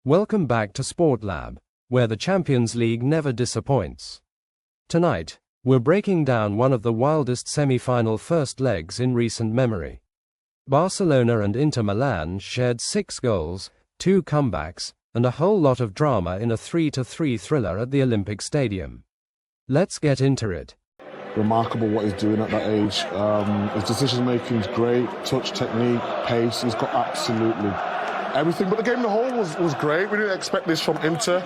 Welcome back to Sport Lab, where the Champions League never disappoints. Tonight, we're breaking down one of the wildest semi-final first legs in recent memory. Barcelona and Inter Milan shared 6 goals, 2 comebacks, and a whole lot of drama in a 3-3 thriller at the Olympic Stadium. Let's get into it. Remarkable what he's doing at that age. His decision-making is great, touch technique, pace, he's got absolutely everything. But the game in the whole was great. We didn't expect this from Inter.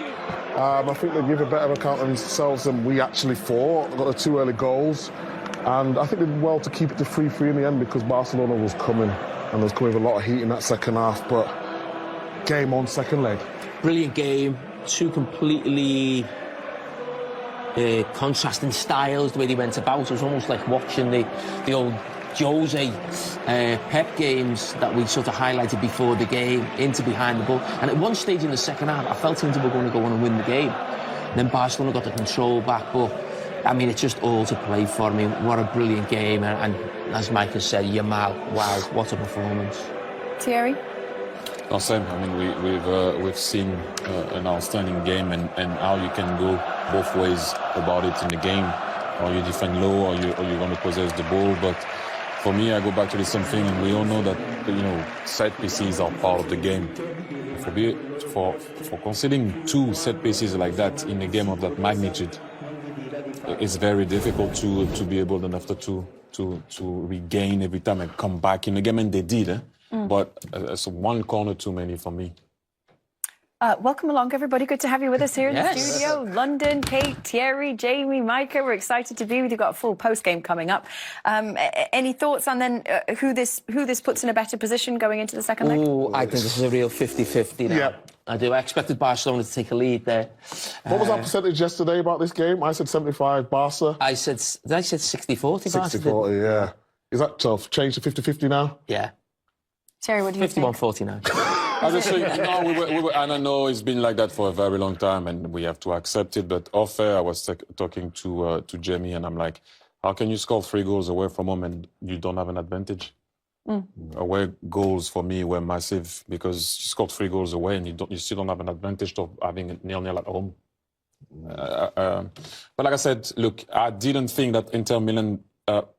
I think they give a better account of themselves than we actually thought. They got the 2 early goals. And I think they did well to keep it to 3-3 in the end because Barcelona was coming. And there was coming with a lot of heat in that second half. But game on, second leg. Brilliant game. 2 completely contrasting styles, the way they went about. It was almost like watching the old Jose Pep games that we sort of highlighted before the game, Inter behind the ball. And at one stage in the second half, I felt Inter were going to go on and win the game. And then Barcelona got the control back, but I mean, it's just all to play for. I mean, what a brilliant game. And as Mike has said, Yamal, wow, what a performance. Thierry? No, same. I mean, we've seen an outstanding game and how you can go both ways about it in the game. Or you defend low, or you're going to possess the ball. But for me, I go back to the same thing, and we all know that, set pieces are part of the game. For conceding 2 set pieces like that in a game of that magnitude, it's very difficult to be able then after to regain every time and come back in the game, and they did. But it's 1 corner too many for me. Welcome along, everybody. Good to have you with us here in the studio. London, Kate, Thierry, Jamie, Micah. We're excited to be with you. We've got a full post-game coming up. Any thoughts on then who this puts in a better position going into the second leg? Oh, I think this is a real 50-50 now. Yeah. I do. I expected Barcelona to take a lead there. What was our percentage yesterday about this game? I said 75 Barca. I said 60-40. 60-40, yeah. Is that tough? Changed to 50-50 now? Yeah. Terry, what do you think? 51-49. I just think, and I know it's been like that for a very long time, and we have to accept it. But off air, I was talking to Jamie, and I'm like, how can you score 3 goals away from home and you don't have an advantage? Away goals for me were massive because you scored 3 goals away and you still don't have an advantage of having it 0-0 at home. But like I said, look, I didn't think that Inter Milan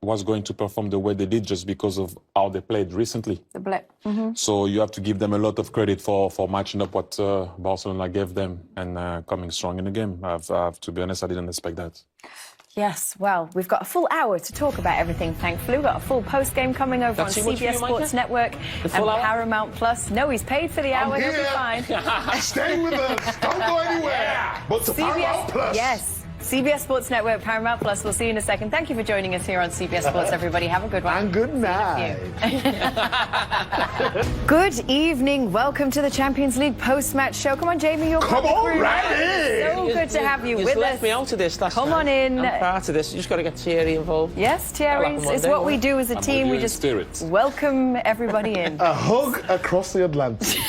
was going to perform the way they did just because of how they played recently. The blip. So you have to give them a lot of credit for matching up what Barcelona gave them and coming strong in the game. I have to be honest, I didn't expect that. Yes, well, we've got a full hour to talk about everything, thankfully. We've got a full post-game coming over on CBS Sports Network and Paramount Plus. No, he's paid for the hour, he'll be fine. Stay with us, don't go anywhere. But to Paramount Plus. Yes. CBS Sports Network, Paramount Plus. We'll see you in a second. Thank you for joining us here on CBS Sports, everybody. Have a good one. And good night. Good evening. Welcome to the Champions League post-match show. Come on, Jamie, you're Come on, right in. So good to have you with us. You left me out of this last time. Come on in. I'm part of this. You just got to get Thierry involved. Yes, Thierry. It's what we do as a team. We just welcome everybody in. A hug across the Atlantic.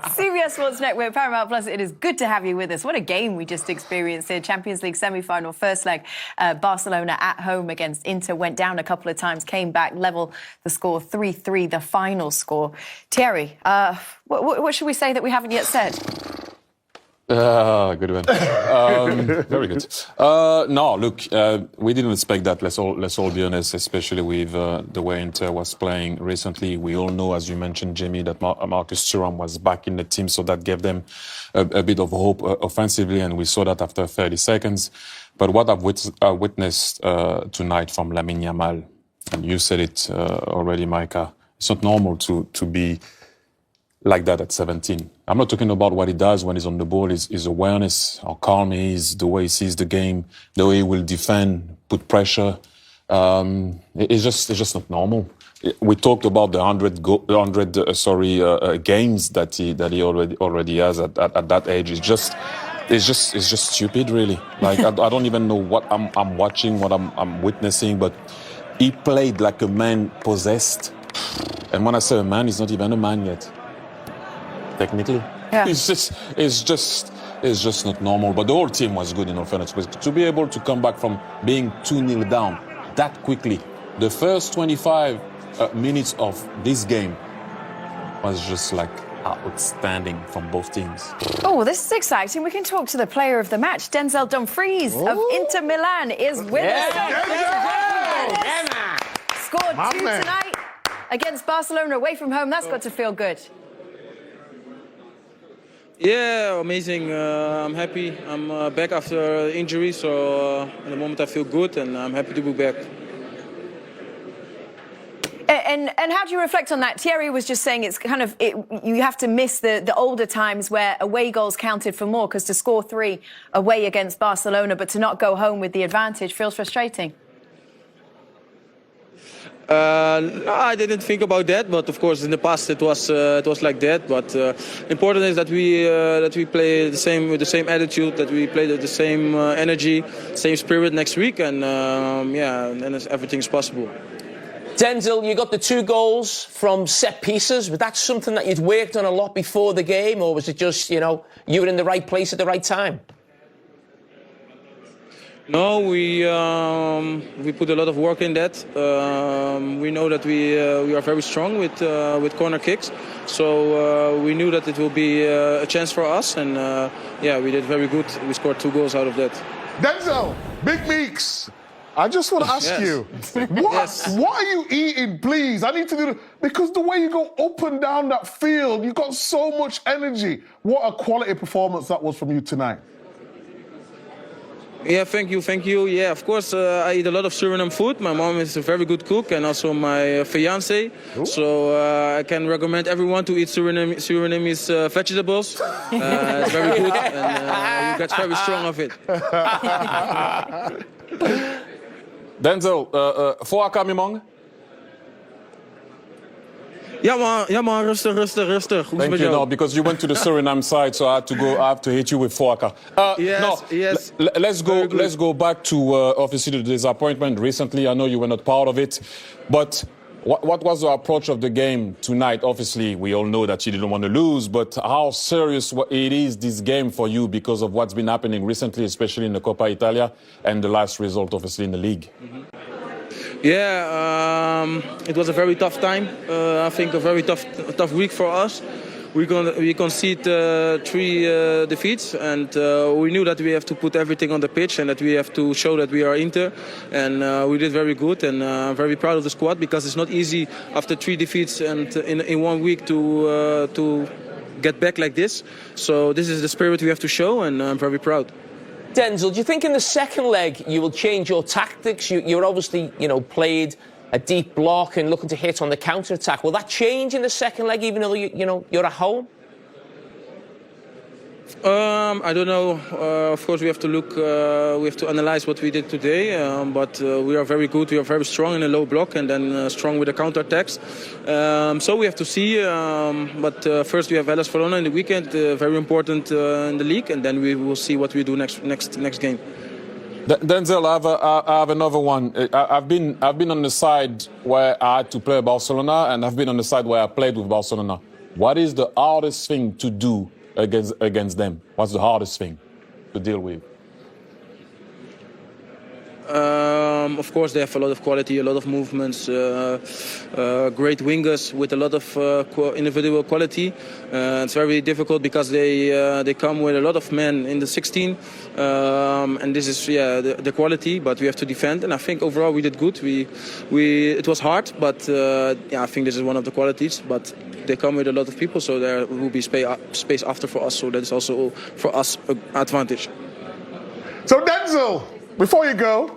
CBS Sports Network, Paramount Plus. It is good to have you with us. What a game we just experienced here. Champions League semi-final first leg. Barcelona at home against Inter. Went down a couple of times, came back, level the score 3-3, the final score. Thierry, what should we say that we haven't yet said? Good one. Very good. No, look, we didn't expect that. Let's all be honest, especially with the way Inter was playing recently. We all know, as you mentioned, Jamie, that Marcus Thuram was back in the team, so that gave them a bit of hope offensively, and we saw that after 30 seconds. But what I've witnessed tonight from Lamine Yamal, and you said it already, Micah, it's not normal to be like that at 17. I'm not talking about what he does when he's on the ball, his awareness, how calm he is, the way he sees the game, the way he will defend, put pressure. It's just not normal. We talked about the 100 games that he already has at that age. It's just stupid, really. Like I don't even know what I'm watching, what I'm witnessing, but he played like a man possessed. And when I say a man, he's not even a man yet. Technically, yeah. It's just not normal. But the whole team was good in all fairness. To be able to come back from being 2-0 down that quickly, the first 25 minutes of this game was just like outstanding from both teams. Oh, this is exciting. We can talk to the player of the match. Denzel Dumfries of Inter Milan is with us. Scored My 2 man. tonight against Barcelona away from home. That's got to feel good. Yeah, amazing. I'm happy. I'm back after injury, so at the moment I feel good and I'm happy to be back. And how do you reflect on that? Thierry was just saying it's kind of, you have to miss the older times where away goals counted for more, because to score 3 away against Barcelona but to not go home with the advantage feels frustrating. No, I didn't think about that, but of course in the past it was like that. But important is that we play the same with the same attitude, that we play with the same energy, same spirit next week, and yeah, and everything's possible. Denzel, you got the 2 goals from set pieces. Was that something that you'd worked on a lot before the game, or was it just, you know, you were in the right place at the right time? No, we put a lot of work in that. We know that we are very strong with corner kicks, so we knew that it will be a chance for us, and yeah, we did very good. We scored 2 goals out of that. Denzel, Big Meeks, I just want to ask you, what are you eating, please? I need to do because the way you go up and down that field, you got so much energy. What a quality performance that was from you tonight. Yeah, thank you. Yeah, of course, I eat a lot of Suriname food. My mom is a very good cook, and also my fiancé. So I can recommend everyone to eat Surinamese vegetables. It's very good, and you get very strong of it. Denzel, voorka Mimong? Ja man, rustig. Hoe is het Thank met you. jou? No, because you went to the Suriname side, so I have to hit you with voorka. Yes. Let's go back to obviously the disappointment recently. I know you were not part of it, but what was the approach of the game tonight? Obviously, we all know that you didn't want to lose, but how serious it is this game for you because of what's been happening recently, especially in the Coppa Italia and the last result, obviously, in the league? Mm-hmm. Yeah, it was a very tough time. I think a very tough week for us. We conceded 3 defeats, and we knew that we have to put everything on the pitch and that we have to show that we are Inter. And we did very good, and I'm very proud of the squad because it's not easy after 3 defeats and in 1 week to get back like this. So this is the spirit we have to show, and I'm very proud. Denzel, do you think in the second leg you will change your tactics? You're obviously, you know, played a deep block and looking to hit on the counter-attack. Will that change in the second leg, even though you're at home? I don't know. Of course, we have to look. We have to analyze what we did today. But we are very good. We are very strong in a low block, and then strong with the counter-attacks. So we have to see. But first, we have Barcelona in the weekend. Very important in the league, and then we will see what we do next game. Denzel, I have another one. I've been on the side where I had to play Barcelona, and I've been on the side where I played with Barcelona. What is the hardest thing to do against them? What's the hardest thing to deal with? Of course, they have a lot of quality, a lot of movements, great wingers with a lot of individual quality. It's very difficult because they come with a lot of men in the 16, and this is the quality. But we have to defend, and I think overall we did good. It was hard, but I think this is one of the qualities. But they come with a lot of people, so there will be space after for us. So that is also for us an advantage. So Denzel, before you go,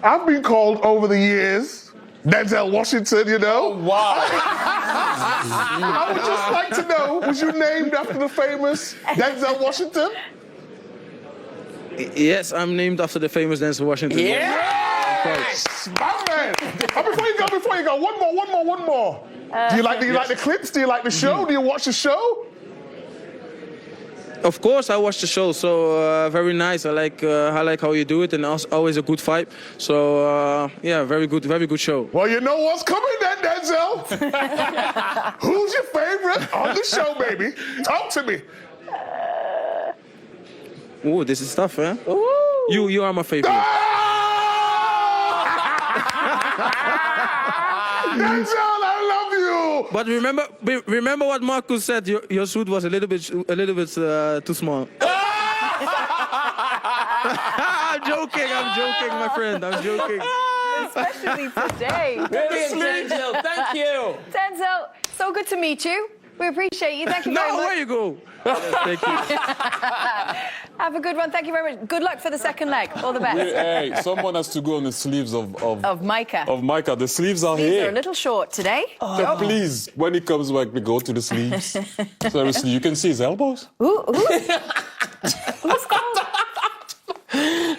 I've been called over the years Denzel Washington, you know. Oh, wow. I would just like to know, was you named after the famous Denzel Washington? Yes, I'm named after the famous Denzel Washington. Yes! My man! Before you go, one more. Do you like the clips? Do you like the show? Do you watch the show? Of course, I watch the show, so very nice. I like how you do it, and always a good vibe. So very good show. Well, you know what's coming then, Denzel. Who's your favorite on the show, baby? Talk to me. Oh, this is tough, huh? You are my favorite. I love you. But remember what Marcus said. Your suit was a little bit too small. I'm joking, my friend. I'm joking. Especially today. Brilliant, Denzel. Thank you. Denzel, so good to meet you. We appreciate you. Thank you very much. Where you go? Thank you. Have a good one. Thank you very much. Good luck for the second leg. All the best. Hey, someone has to go on the sleeves of Micah. Of Micah. The sleeves are These here. are a little short today. So please, when he comes back, we go to the sleeves. Seriously, you can see his elbows. Ooh. Who's called?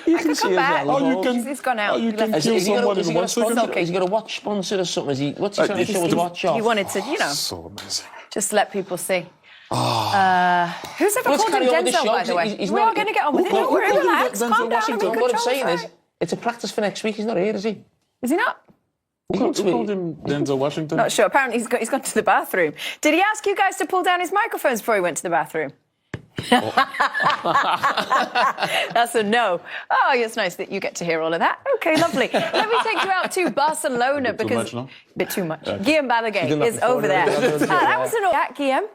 You can see his back. elbows. He's gone out. You He can left. kill Has he got someone a- has he in got one a sponsor? second. Has he got a watch sponsor or something? What's he trying to show his watch off? He wanted to, So amazing. just let people see. Who's ever Let's called him carry on with the Denzel, show, by the way? he's We're not- all going to get on with it. Don't worry, relax. Calm down. Washington. I'm in What I'm control, saying is, right? it's a practice for next week. He's not here, is he? Is he not? He Who looks to be- called him Denzel Washington? Not sure. Apparently, he's gone to the bathroom. Did he ask you guys to pull down his microphones before he went to the bathroom? That's a no. Oh, it's nice that you get to hear all of that. Okay, lovely. Let me take you out to Barcelona A bit too because much, no? bit too much. Guillaume Balaguer did that is before, over there. didn't he? That was an all Guillaume.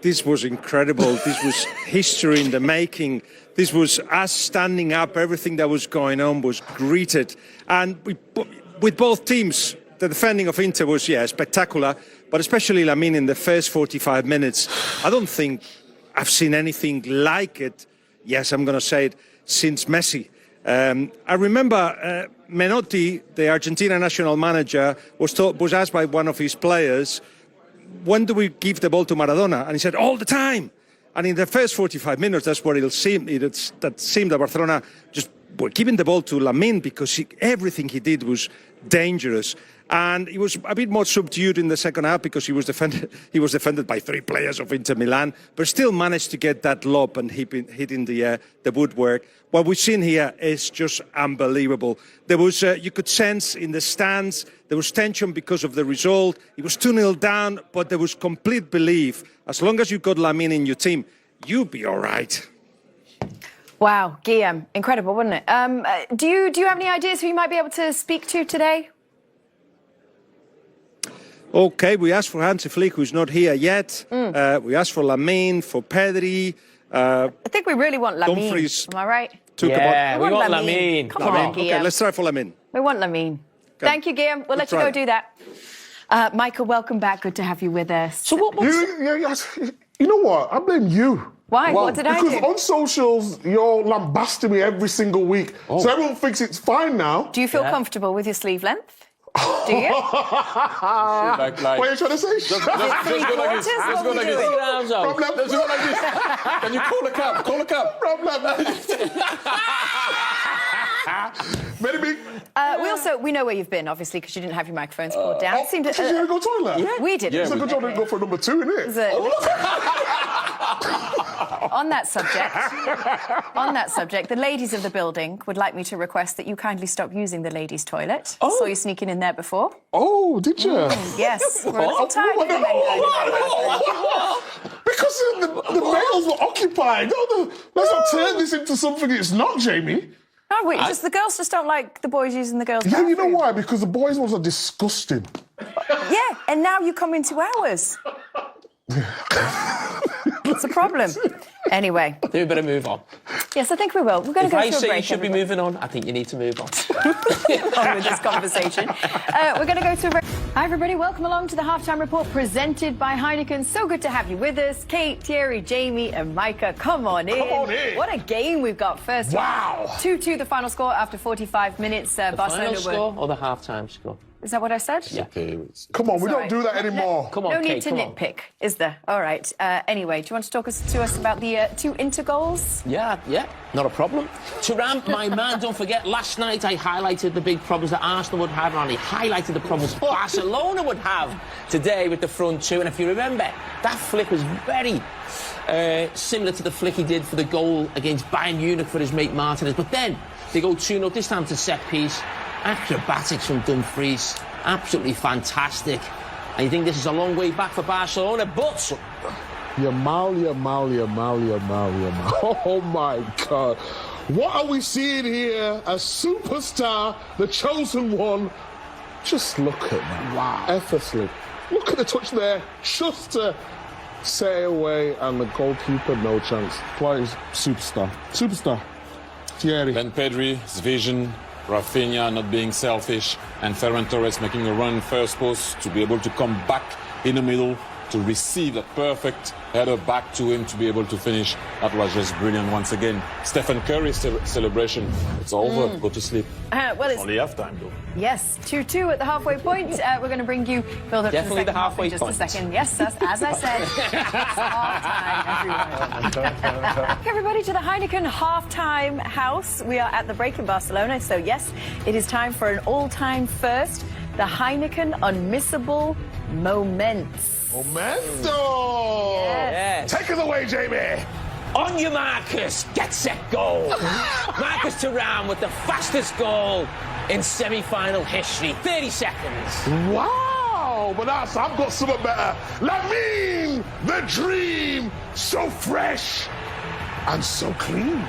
This was incredible. This was history in the making. This was us standing up. Everything that was going on was greeted. And with both teams, the defending of Inter was, spectacular. But especially Lamine in the first 45 minutes. I don't think I've seen anything like it. Yes, I'm going to say it, since Messi. I remember Menotti, the Argentina national manager, was asked by one of his players, when do we give the ball to Maradona? And he said, all the time. And in the first 45 minutes, that's where it seemed that Barcelona just were giving the ball to Lamine because everything he did was dangerous. And he was a bit more subdued in the second half because he was defended by 3 players of Inter Milan, but still managed to get that lob and hitting the woodwork. What we've seen here is just unbelievable. There was, you could sense in the stands, there was tension because of the result. It was 2-0 down, but there was complete belief. As long as you got Lamine in your team, you'll be all right. Wow, Guillaume, incredible, wasn't it? Do you have any ideas who you might be able to speak to today? Okay, we asked for Hansi Flick, who's not here yet. We asked for Lamine, for Pedri. I think we really want Lamine. Dumfries. Am I right? Yeah, we want Lamine. Come on, Okay, Guillaume. let's try for Lamine. We want Lamine. Thank you, Guillaume. We'll let you try go it. do that. Michael, welcome back. Good to have you with us. So You know what? I blame you. Why? What did I Because do? on socials, you're lambasting me every single week. So everyone thinks it's fine now. Do you feel comfortable with your sleeve length? Do you? Like, What are you trying to say? just go like this. Quarters? Just What go we like doing? this. arms out. Problem. Let's go like this. Can you call a cab? Call a cab. Very big. We know where you've been, obviously, because you didn't have your microphones pulled down. It seemed Did you go toilet? we did. It's a good job I didn't go for number 2, innit? On that subject, the ladies of the building would like me to request that you kindly stop using the ladies' toilet. Saw you sneaking in there before. Oh, did you? Yes, we're a little tired of the men going in there. Because the males were occupied. Let's not turn this into something it's not, Jamie. No, wait, just the girls just don't like the boys using the girls' Yeah, you know bathroom. why? Because the boys' ones are disgusting. Yeah, and now you come into ours. It's a problem. Anyway, Do we better move on? yes, I think we will. We're going If to go I to a say break. you should be everybody. moving on, I think you need to move on. On with this conversation. We're going to go to a break. Hi, everybody. Welcome along to the Halftime Report presented by Heineken. So good to have you with us. Kate, Thierry, Jamie, and Micah. Come on in. Come on in. What a game we've got first. Wow. 2-2 the final score after 45 minutes. Barcelona Final were... score or the half-time score? Is that what I said? Yeah. Come on, we Sorry. don't do that anymore. Come on, No Kate, need to come on. nitpick, is there? All right. Anyway, do you want to talk to us about the 2 Inter goals? Yeah, not a problem. Thuram, my man, don't forget, last night I highlighted the big problems that Arsenal would have, and I highlighted the problems Barcelona would have today with the front 2. And if you remember, that flick was very similar to the flick he did for the goal against Bayern Munich for his mate Martinez. But then they go 2-0, this time to set piece. Acrobatics from Dumfries, absolutely fantastic. And you think this is a long way back for Barcelona, but Yamal. Oh my God. What are we seeing here? A superstar, the chosen one. Just look at that. Wow. Effortlessly. Look at the touch there. Just to set it away, and the goalkeeper, no chance. Plays superstar. Superstar. Thierry. Then Pedri's vision, Rafinha not being selfish, and Ferran Torres making a run first post to be able to come back in the middle to receive that perfect header back to him to be able to finish. That was just brilliant once again. Stephen Curry's celebration. It's over. Go to sleep. Well, it's Only half time, though. yes, 2-2 at the halfway point. We're going to bring you build up Definitely to the the second half halfway in just point. a second. Yes, as I said, it's half time, everyone. Welcome everybody to the Heineken halftime house. We are at the break in Barcelona, so yes, it is time for an all-time first, the Heineken Unmissable Moments. Momento! Yes. Take us away, Jamie. On your markers, get set, goal. Marcus Thuram with the fastest goal in semi-final history. 30 seconds. Wow, but I've got something better. Lamine, the dream, so fresh and so clean.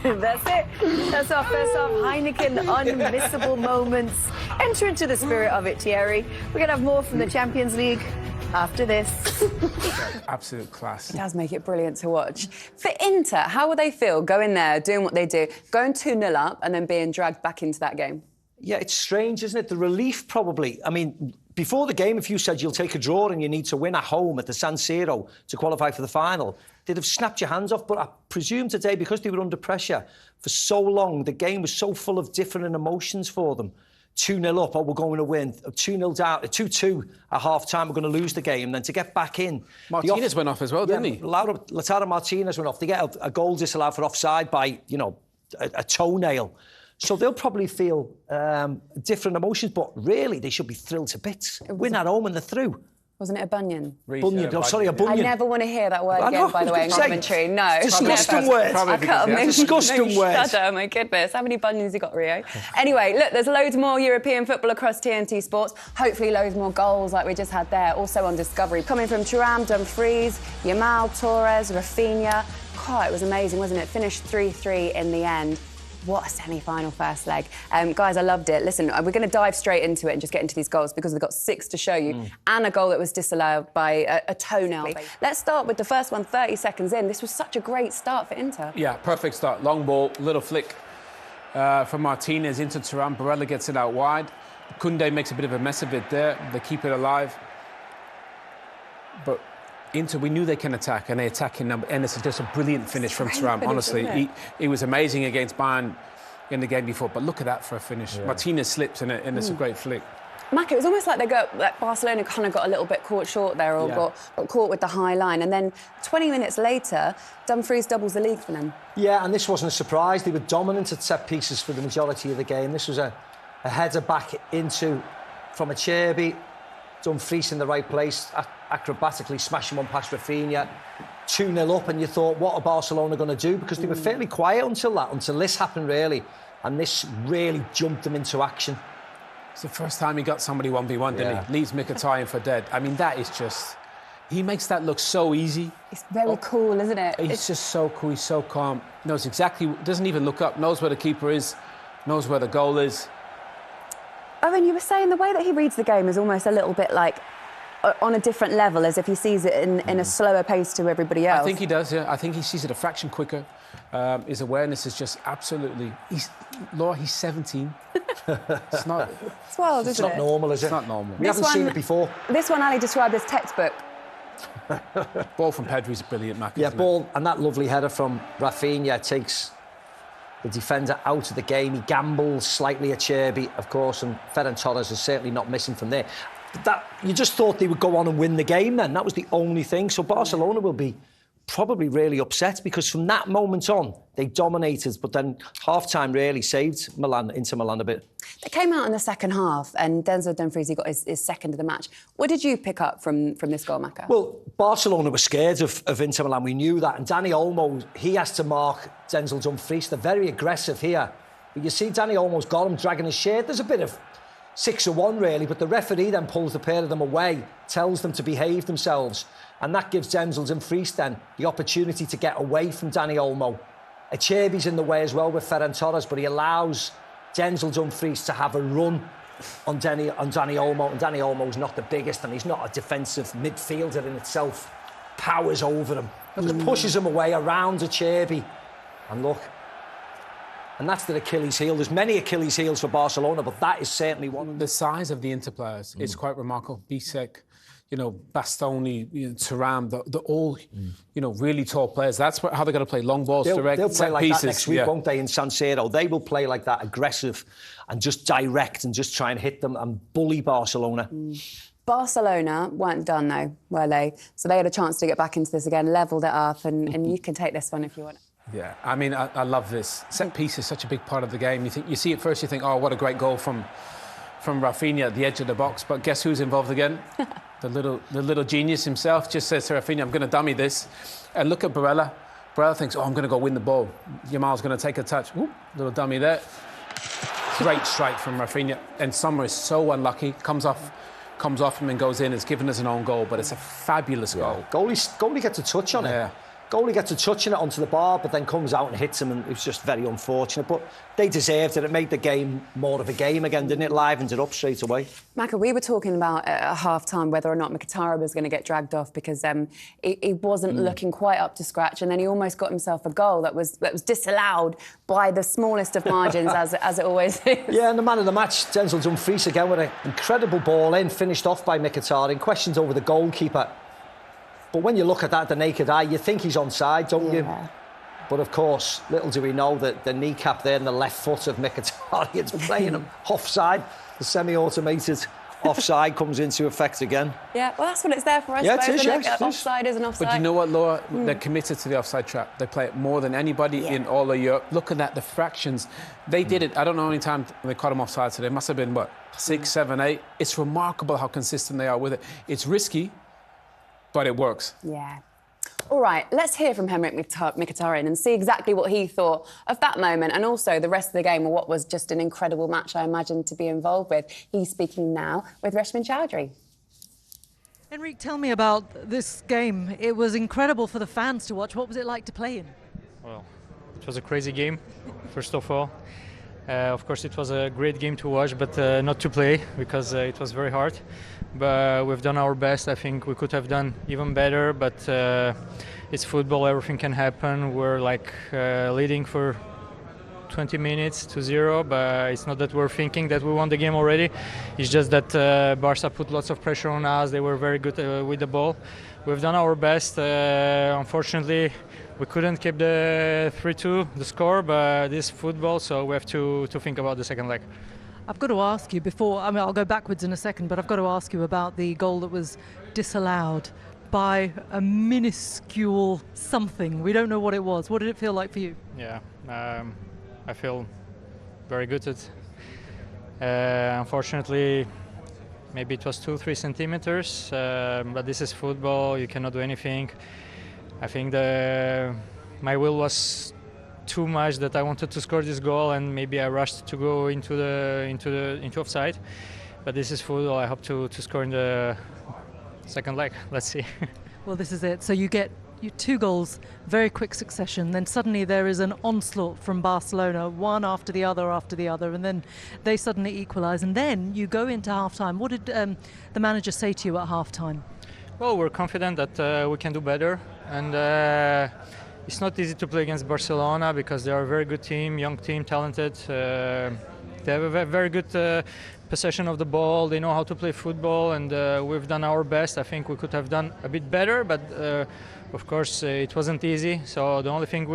That's it. That's our first off Heineken Unmissable Moments. Enter into the spirit of it, Thierry. We're going to have more from the Champions League after this. Absolute class. It does make it brilliant to watch. For Inter, how will they feel going there, doing what they do, going 2-0 up and then being dragged back into that game? Yeah, it's strange, isn't it? The relief, probably. I mean, before the game, if you said you'll take a draw and you need to win at home at the San Siro to qualify for the final, they'd have snapped your hands off. But I presume today, because they were under pressure for so long, the game was so full of different emotions for them. 2-0 up, oh, we're going to win. 2-0 down, 2-2 at half-time, we're going to lose the game. Then to get back in... Martinez went off as well, didn't he? Lautaro Martinez went off. They get a goal disallowed for offside by, you know, a toenail. So they'll probably feel different emotions, but really they should be thrilled to bits. Win at home and they're through. Wasn't it a bunion? A bunion. I never want to hear that word again, by the way, in commentary. No. Disgusting words. I cut a Disgusting words. Shudder, my goodness. How many bunions you got, Rio? Anyway, look, there's loads more European football across TNT Sports. Hopefully loads more goals like we just had there. Also on Discovery. Coming from Thuram, Dumfries, Yamal, Torres, Rafinha. God, it was amazing, wasn't it? Finished 3-3 in the end. What a semi-final first leg. Guys, I loved it. Listen, we're going to dive straight into it and just get into these goals because we've got 6 to show you and a goal that was disallowed by a toenail. Let's start with the first one, 30 seconds in. This was such a great start for Inter. Yeah, perfect start. Long ball, little flick from Martinez into Thuram. Barella gets it out wide. Koundé makes a bit of a mess of it there. They keep it alive. But Inter, we knew they can attack, and they attack in number. And it's just a brilliant finish from Thuram. Honestly, he was amazing against Bayern in the game before. But look at that for a finish. Yeah. Martinez slips in it, and it's a great flick. Mac, it was almost like Barcelona kind of got a little bit caught short there, or got caught with the high line. And then 20 minutes later, Dumfries doubles the lead for them. Yeah, and this wasn't a surprise. They were dominant at set pieces for the majority of the game. This was a header back into from Acerbi. Dumfries in the right place, acrobatically smashing one past Rafinha. 2-0 up, and you thought, what are Barcelona going to do? Because they were fairly quiet until this happened, really. And this really jumped them into action. It's the first time he got somebody 1v1, didn't he? Leaves Mkhitaryan for dead. I mean, that is just... He makes that look so easy. It's very cool, isn't it? It's just so cool. He's so calm. Knows exactly... Doesn't even look up. Knows where the keeper is. Knows where the goal is. Owen, you were saying the way that he reads the game is almost a little bit like on a different level, as if he sees it in a slower pace to everybody else. I think he does, yeah. I think he sees it a fraction quicker. His awareness is just absolutely... Laura, he's 17. It's not... It's wild, isn't it? It's not normal, is it? It's not normal. We haven't seen it before. This one Ali described as textbook. Ball from Pedri's a brilliant, Mac. Yeah, ball, and that lovely header from Rafinha takes the defender out of the game. He gambles slightly at Acerbi, of course, and Ferran Torres is certainly not missing from there. But you just thought they would go on and win the game then. That was the only thing. So Barcelona will be probably really upset, because from that moment on, they dominated, but then half-time really saved Inter Milan a bit. They came out in the second half, and Denzel Dumfries, he got his second of the match. What did you pick up from this goal, Macca? Well, Barcelona were scared of Inter Milan. We knew that. And Dani Olmo, he has to mark Denzel Dumfries. They're very aggressive here. But you see Dani Olmo's got him dragging his shirt. There's a bit of 6-1 really, but the referee then pulls the pair of them away, tells them to behave themselves, and that gives Denzel Dumfries then the opportunity to get away from Dani Olmo. Acerbi's in the way as well with Ferran Torres, but he allows Denzel Dumfries to have a run on Dani Olmo, and Dani Olmo's not the biggest, and he's not a defensive midfielder in itself. Powers over him, just pushes him away around Acerbi, and look. And that's the Achilles heel. There's many Achilles heels for Barcelona, but that is certainly one. The size of the Inter players is quite remarkable. Bisek, Bastoni, Thuram, they're all, really tall players. That's how they're going to play long balls, direct, they'll play set like pieces. That next week, won't they, in San Siro? They will play like that, aggressive and just direct and just try and hit them and bully Barcelona. Barcelona weren't done, though, were they? So they had a chance to get back into this again, levelled it up, and you can take this one if you want. Yeah, I mean, I love this. Set piece is such a big part of the game. You see it first, you think, oh, what a great goal from Rafinha at the edge of the box. But guess who's involved again? the little genius himself just says to Rafinha, I'm going to dummy this. And look at Barella. Barella thinks, oh, I'm going to go win the ball. Yamal's going to take a touch. Whoop, little dummy there. Great strike from Rafinha. And Sommer is so unlucky. Comes off him and goes in. It's given us an own goal, but it's a fabulous goal. Goalie gets a touch on it. Goalie gets a touch on it onto the bar, but then comes out and hits him, and it's just very unfortunate. But they deserved it. It made the game more of a game again, didn't it? Livened it up straight away. Maka, we were talking about at half-time whether or not Mkhitaryan was going to get dragged off because he wasn't looking quite up to scratch, and then he almost got himself a goal that was disallowed by the smallest of margins, as it always is. Yeah, and the man of the match, Denzel Dumfries, again with an incredible ball in, finished off by Mkhitaryan. Questions over the goalkeeper. But when you look at that, the naked eye, you think he's onside, don't you? But of course, little do we know that the kneecap there and the left foot of Mkhitaryan's playing him offside. The semi-automated offside comes into effect again. Yeah, well, that's what it's there for, I suppose. It is. Offside is an offside. But you know what, Laura? They're committed to the offside trap. They play it more than anybody in all of Europe. Look at that, the fractions. They did it. I don't know how many times they caught him offside today. It must have been, 6, 7, 8. It's remarkable how consistent they are with it. It's risky, but it works. Yeah. All right, let's hear from Henrikh Mkhitaryan and see exactly what he thought of that moment and also the rest of the game, or what was just an incredible match, I imagine, to be involved with. He's speaking now with Reshman Chowdhury. Henrikh, tell me about this game. It was incredible for the fans to watch. What was it like to play in? Well, it was a crazy game, first of all. Of course, it was a great game to watch, but not to play because it was very hard. But we've done our best. I think we could have done even better, but it's football, everything can happen. We're leading for 20 minutes to 0, but it's not that we're thinking that we won the game already. It's just that Barca put lots of pressure on us. They were very good with the ball. We've done our best. Unfortunately, we couldn't keep the 3-2, the score, but this is football, so we have to think about the second leg. I've got to ask you I'll go backwards in a second, but I've got to ask you about the goal that was disallowed by a minuscule something. We don't know what it was. What did it feel like for you? Yeah, I feel very good at unfortunately, maybe it was 2-3 centimeters, but this is football, you cannot do anything. I think my will was too much that I wanted to score this goal, and maybe I rushed to go into offside. But this is football. I hope to score in the second leg. Let's see. Well, this is it. So you get 2 goals, very quick succession. Then suddenly there is an onslaught from Barcelona, one after the other, and then they suddenly equalise. And then you go into half-time. What did the manager say to you at half-time? Well, we're confident that we can do better, and it's not easy to play against Barcelona because they are a very good team, young team, talented. They have a very good possession of the ball. They know how to play football, and we've done our best. I think we could have done a bit better, but of course it wasn't easy. So the only thing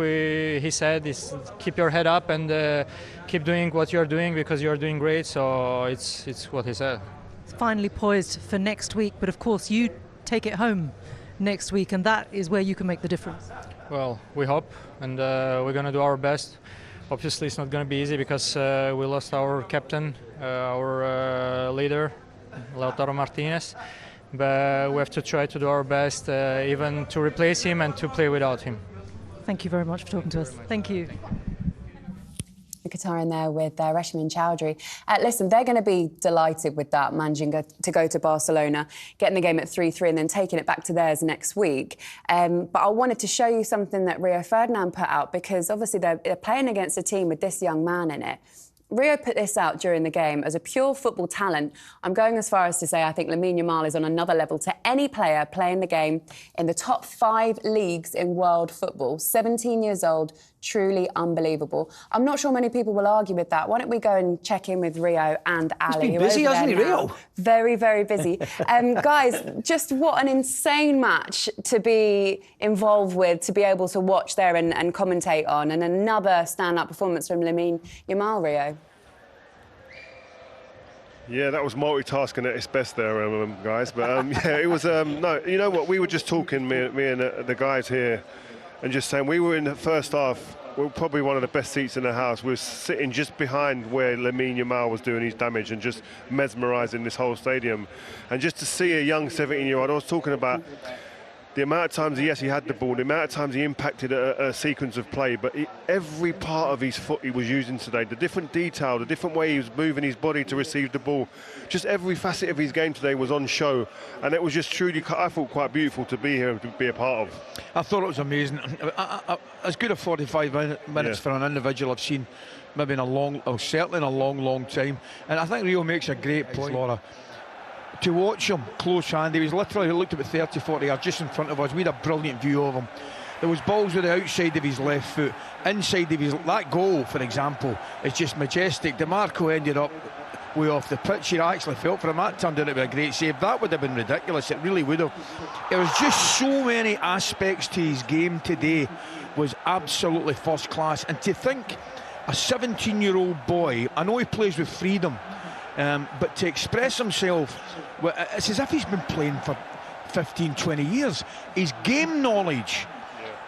he said is keep your head up and keep doing what you're doing because you're doing great. So it's what he said. It's finally poised for next week, but of course you take it home next week, and that is where you can make the difference. Well, we hope, and we're going to do our best. Obviously, it's not going to be easy because we lost our captain, our leader, Lautaro Martinez. But we have to try to do our best, even to replace him and to play without him. Thank you very much for talking to us. Thank you. Mkhitaryan there with Reshman Chowdhury. Listen, they're going to be delighted with that, managing to go to Barcelona, getting the game at 3-3 and then taking it back to theirs next week. But I wanted to show you something that Rio Ferdinand put out, because obviously they're playing against a team with this young man in it. Rio put this out during the game. As a pure football talent, I'm going as far as to say I think Lamine Yamal is on another level to any player playing the game in the top 5 leagues in world football. 17 years old, truly unbelievable. I'm not sure many people will argue with that. Why don't we go and check in with Rio and Ali? He's been busy, hasn't he, Rio? Very, very busy. Guys, just what an insane match to be involved with, to be able to watch there and commentate on, and another stand-up performance from Lamine Yamal, Rio. Yeah, that was multitasking at its best there, guys. But yeah, it was. No, you know what? We were just talking, me and the guys here, and just saying we were in the first half. We were probably one of the best seats in the house. We were sitting just behind where Lamine Yamal was doing his damage and just mesmerising this whole stadium. And just to see a young 17-year-old, I was talking about the amount of times he had the ball, the amount of times he impacted a sequence of play, but every part of his foot he was using today, the different detail, the different way he was moving his body to receive the ball, just every facet of his game today was on show, and it was just truly, I thought, quite beautiful to be here and to be a part of. I thought it was amazing. As good as 45 minutes for an individual I've seen maybe in a long, or certainly in a long time, and I think Rio makes a great point, Laura. To watch him close hand, he was literally looked about 30-40 yards just in front of us. We had a brilliant view of him. There was balls with the outside of his left foot, inside of his, that goal, for example, is just majestic. DeMarco ended up way off the pitch. He actually felt for him. That turned out to be a great save. That would have been ridiculous. It really would have. There was just so many aspects to his game today, was absolutely first class. And to think a 17-year-old boy, I know he plays with freedom, but to express himself, it's as if he's been playing for 15-20 years. His game knowledge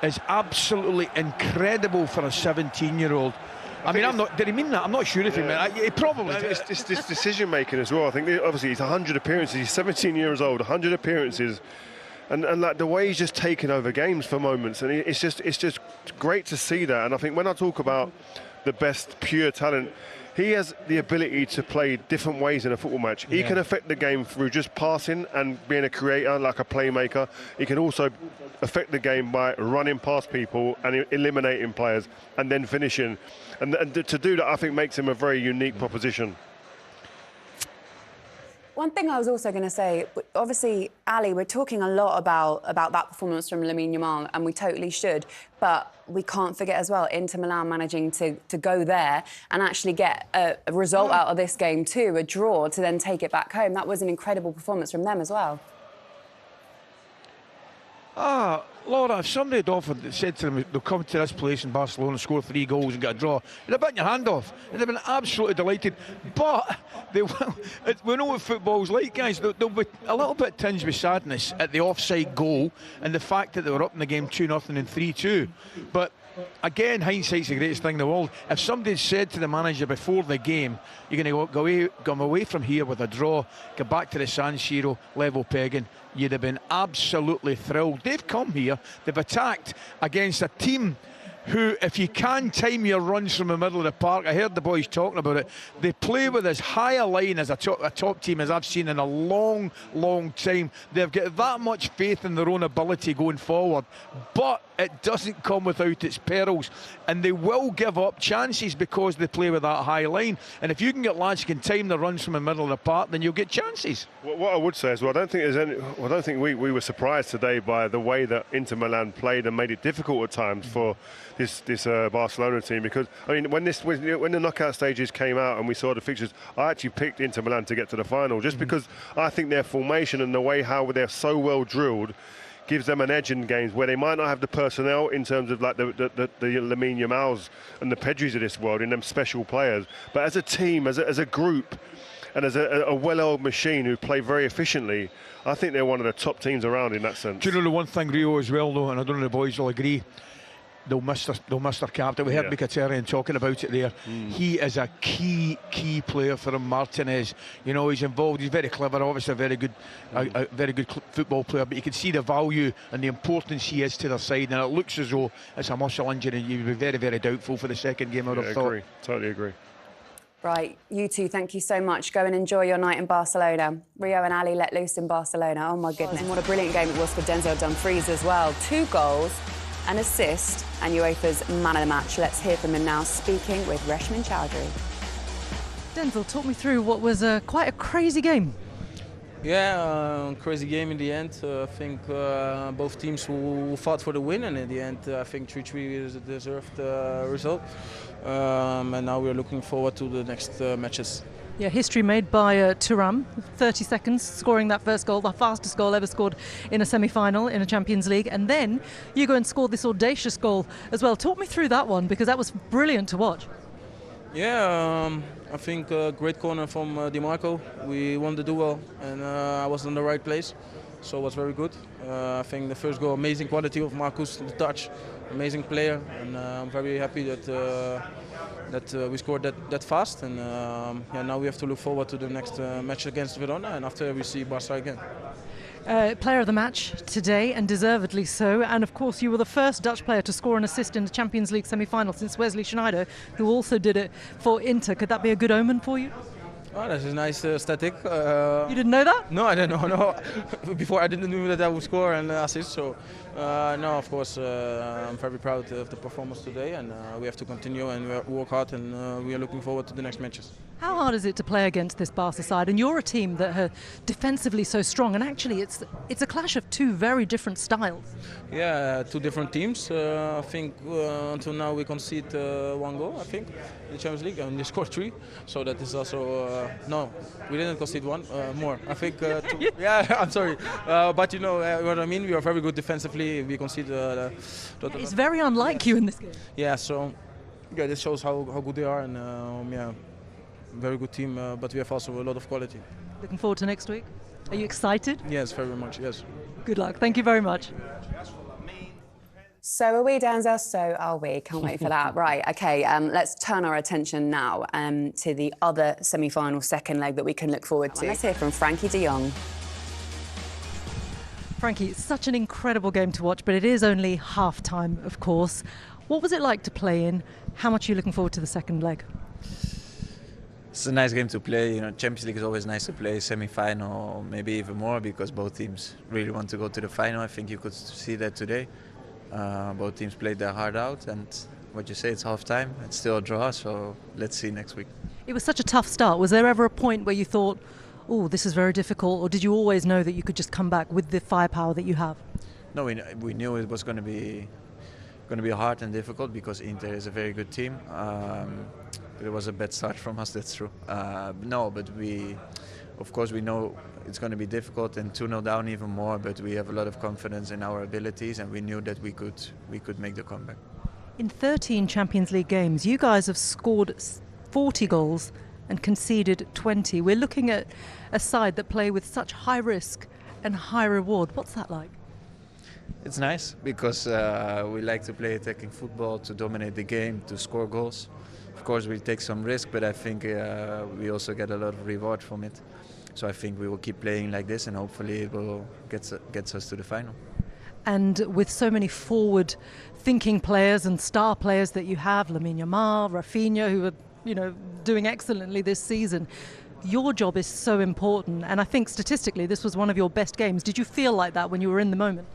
is absolutely incredible for a 17-year-old. I mean, did he mean that? I'm not sure if he meant that. He probably did. It's this decision making as well. I think obviously he's 100 appearances. He's 17 years old, 100 appearances, and like the way he's just taken over games for moments, and it's just great to see that. And I think when I talk about the best pure talent, he has the ability to play different ways in a football match. He can affect the game through just passing and being a creator, like a playmaker. He can also affect the game by running past people and eliminating players and then finishing. And to do that, I think, makes him a very unique proposition. One thing I was also going to say, obviously, Ali, we're talking a lot about that performance from Lamine Yamal, and we totally should, but we can't forget as well Inter Milan managing to go there and actually get a result out of this game too, a draw, to then take it back home. That was an incredible performance from them as well. Laura, if somebody had offered, said to them, they'll come to this place in Barcelona, score 3 goals and get a draw, they'd have bitten your hand off. They'd have been absolutely delighted. But we know what football's like, guys. They'll be a little bit tinged with sadness at the offside goal and the fact that they were up in the game 2-0 and 3-2. But again, hindsight's the greatest thing in the world. If somebody had said to the manager before the game, you're going to go away from here with a draw, go back to the San Siro, level pegging, you'd have been absolutely thrilled. They've come here, they've attacked against a team who, if you can time your runs from the middle of the park, I heard the boys talking about it, they play with as high a line as a top team as I've seen in a long time. They've got that much faith in their own ability going forward, but it doesn't come without its perils, and they will give up chances because they play with that high line. And if you can get lads who can time the runs from the middle of the park, then you'll get chances. What I would say is, I don't think we were surprised today by the way that Inter Milan played and made it difficult at times for this Barcelona team, because I mean when the knockout stages came out and we saw the fixtures, I actually picked Inter Milan to get to the final just because I think their formation and the way how they're so well drilled gives them an edge in games where they might not have the personnel in terms of like the Lamine Yamals and the Pedris of this world in them special players, but as a team, as a group, and as a well-oiled machine who play very efficiently, I think they're one of the top teams around in that sense. Do you know the one thing, Rio, as well, though, and I don't know if the boys will agree, they'll miss their captain. We heard Mkhitaryan talking about it there. He is a key player for him. Martinez, you know, he's involved. He's very clever, obviously a very good football player. But you can see the value and the importance he is to their side. And it looks as though it's a muscle injury. You'd be very, very doubtful for the second game. I would have thought. Totally agree. Right, you two, thank you so much. Go and enjoy your night in Barcelona. Rio and Ali let loose in Barcelona. Oh, my goodness. And what a brilliant game it was for Denzel Dumfries as well. 2 goals, an assist, and UEFA's man of the match. Let's hear from him now, speaking with Reshman Chowdhury. Denzel, talk me through what was quite a crazy game. Yeah, crazy game in the end. I think both teams who fought for the win, and in the end, I think 3-3 is a deserved result. And now we're looking forward to the next matches. Yeah, history made by Thuram, 30 seconds, scoring that first goal, the fastest goal ever scored in a semi-final in a Champions League. And then you go and score this audacious goal as well. Talk me through that one, because that was brilliant to watch. Yeah, I think a great corner from Di Marco. We won the duel, and I was in the right place, so it was very good. I think the first goal, amazing quality of Marcus, the touch, amazing player, and I'm very happy that we scored that fast. And now we have to look forward to the next match against Verona, and after we see Barca again. Player of the match today, and deservedly so. And of course, you were the first Dutch player to score an assist in the Champions League semi-final since Wesley Sneijder, who also did it for Inter. Could that be a good omen for you? Oh, that's a nice static. You didn't know that? No, I didn't know. No, before I didn't know that I would score and assist. So, no, of course, I'm very proud of the performance today, and we have to continue and work hard, and we are looking forward to the next matches. How hard is it to play against this Barca side? And you're a team that are defensively so strong, and actually it's a clash of 2 very different styles. Yeah, 2 different teams. I think until now we conceded 1 goal, I think, in the Champions League, and they scored 3. So that is also, no, we didn't concede 1, more. I think, 2. Yeah, I'm sorry. But you know what I mean? We are very good defensively. We concede. It's very unlike you in this game. Yeah, so yeah, this shows how good they are, and yeah. Very good team, but we have also a lot of quality. Looking forward to next week. Are you excited? Yes, very much, yes. Good luck. Thank you very much. So are we, Denzel? So are we. Can't wait for that. Right, OK, let's turn our attention now to the other semi-final second leg that we can look forward to. Let's hear from Frenkie de Jong. Frenkie, it's such an incredible game to watch, but it is only half-time, of course. What was it like to play in? How much are you looking forward to the second leg? It's a nice game to play. You know, Champions League is always nice to play. Semi-final, maybe even more, because both teams really want to go to the final. I think you could see that today. Both teams played their heart out, and what you say, it's half-time. It's still a draw, so let's see next week. It was such a tough start. Was there ever a point where you thought, oh, this is very difficult, or did you always know that you could just come back with the firepower that you have? No, we knew it was going to be hard and difficult, because Inter is a very good team. But it was a bad start from us, that's true. No, but of course we know it's going to be difficult, and 2-0 down even more, but we have a lot of confidence in our abilities, and we knew that we could make the comeback. In 13 Champions League games, you guys have scored 40 goals and conceded 20. We're looking at a side that play with such high risk and high reward. What's that like? It's nice, because we like to play attacking football, to dominate the game, to score goals. Of course, we take some risk, but I think we also get a lot of reward from it. So I think we will keep playing like this, and hopefully it will get us to the final. And with so many forward-thinking players and star players that you have, Lamine Yamal, Rafinha, who are doing excellently this season, your job is so important. And I think statistically, this was one of your best games. Did you feel like that when you were in the moment?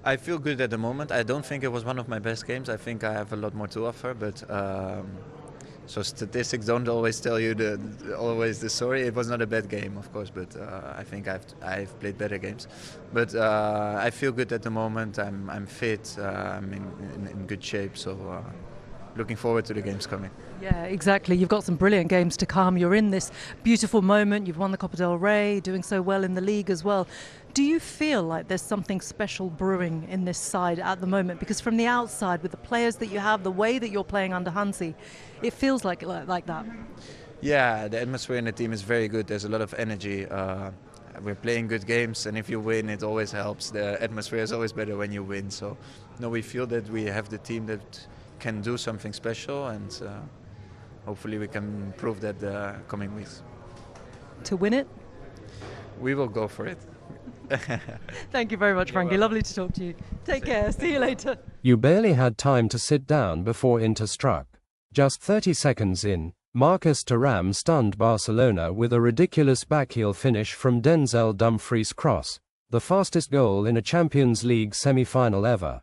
I feel good at the moment. I don't think it was one of my best games. I think I have a lot more to offer, but so statistics don't always tell you always the story. It was not a bad game, of course, but I think I've played better games. But I feel good at the moment. I'm fit. I'm in good shape. So looking forward to the games coming. Yeah, exactly. You've got some brilliant games to come. You're in this beautiful moment. You've won the Copa del Rey, doing so well in the league as well. Do you feel like there's something special brewing in this side at the moment? Because from the outside, with the players that you have, the way that you're playing under Hansi, it feels like that. Yeah, the atmosphere in the team is very good. There's a lot of energy. We're playing good games, and if you win, it always helps. The atmosphere is always better when you win. So no, we feel that we have the team that can do something special, and hopefully we can prove that the coming weeks. To win it? We will go for it. Thank you very much, Frankie. Lovely to talk to you. Take care. See you later. You barely had time to sit down before Inter struck. Just 30 seconds in, Marcus Thuram stunned Barcelona with a ridiculous backheel finish from Denzel Dumfries' cross, the fastest goal in a Champions League semi-final ever.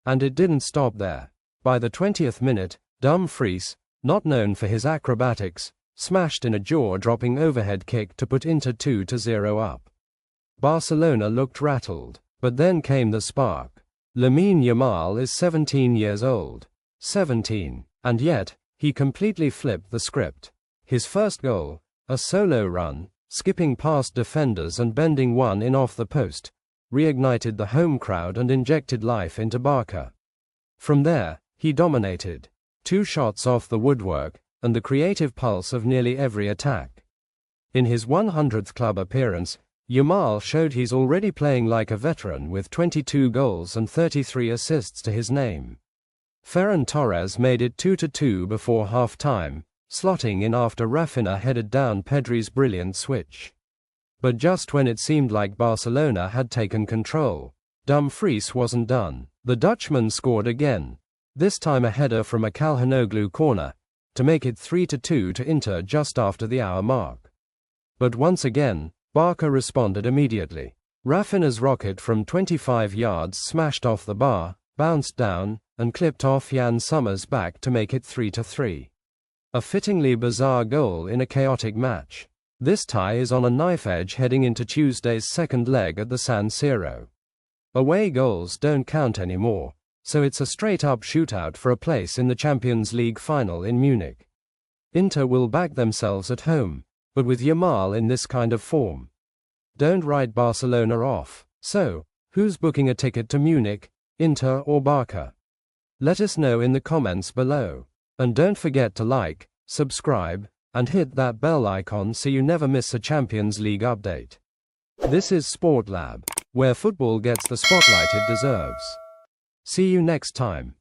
And it didn't stop there. By the 20th minute, Dumfries, not known for his acrobatics, smashed in a jaw-dropping overhead kick to put Inter 2-0 up. Barcelona looked rattled, but then came the spark. Lamine Yamal is 17 years old. 17. And yet, he completely flipped the script. His first goal, a solo run, skipping past defenders and bending one in off the post, reignited the home crowd and injected life into Barca. From there, he dominated. 2 shots off the woodwork, and the creative pulse of nearly every attack. In his 100th club appearance, Yamal showed he's already playing like a veteran with 22 goals and 33 assists to his name. Ferran Torres made it 2-2 before half-time, slotting in after Rafinha headed down Pedri's brilliant switch. But just when it seemed like Barcelona had taken control, Dumfries wasn't done. The Dutchman scored again, this time a header from a Calhanoglu corner, to make it 3-2 to Inter just after the hour mark. But once again, Barca responded immediately. Rafinha's rocket from 25 yards smashed off the bar, bounced down, and clipped off Jan Sommer's back to make it 3-3. A fittingly bizarre goal in a chaotic match. This tie is on a knife edge heading into Tuesday's second leg at the San Siro. Away goals don't count anymore, so it's a straight-up shootout for a place in the Champions League final in Munich. Inter will back themselves at home, but with Yamal in this kind of form. Don't write Barcelona off. So, who's booking a ticket to Munich, Inter or Barca? Let us know in the comments below. And don't forget to like, subscribe, and hit that bell icon so you never miss a Champions League update. This is Sport Lab, where football gets the spotlight it deserves. See you next time.